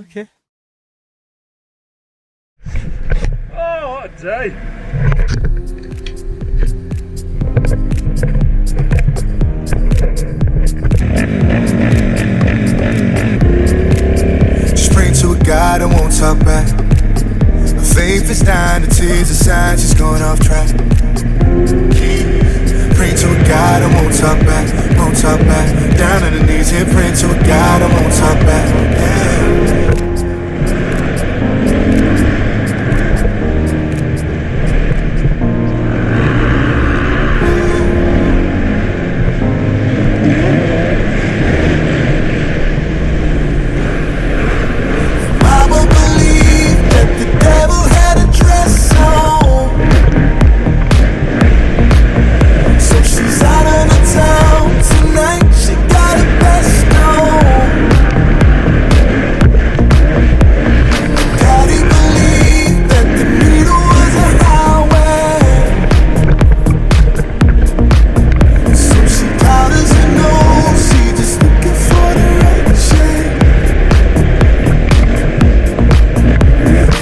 Okay. Oh, what a day! Just pray to a God I won't talk back. My faith is dying, the tears are sign she's going off track. Pray to a God I won't talk back, won't talk back. Down on the knees here, praying to a God I won't talk back.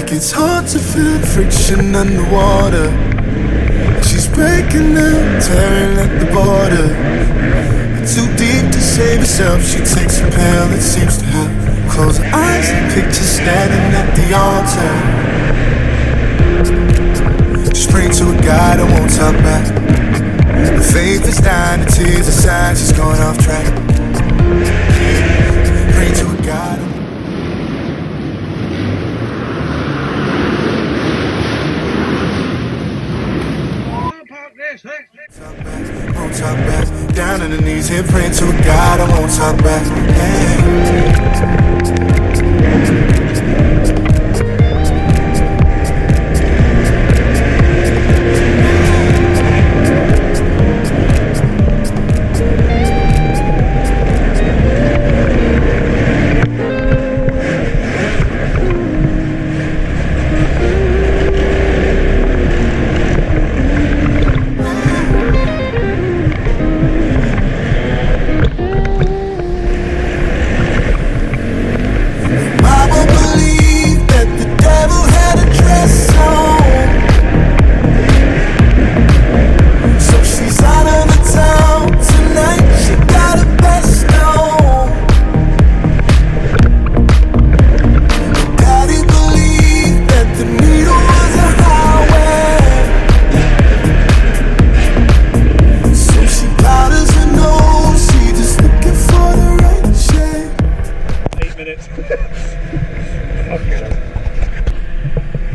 It's hard to feel friction underwater. She's breaking down, tearing at the border. Too deep to save herself, she takes a pill that seems to help. Close her eyes and picture standing at the altar. Just pray to a God I won't talk back. The faith is dying, the tears are sign she's going off track. Pray to a God. Won't talk back. Down on the knees here, praying to a God I won't talk back.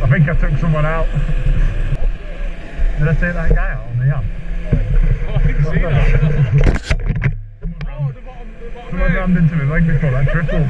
I think I took someone out. Did I take that guy out on the app? Oh, I didn't see that. Someone rammed into my leg before that triple.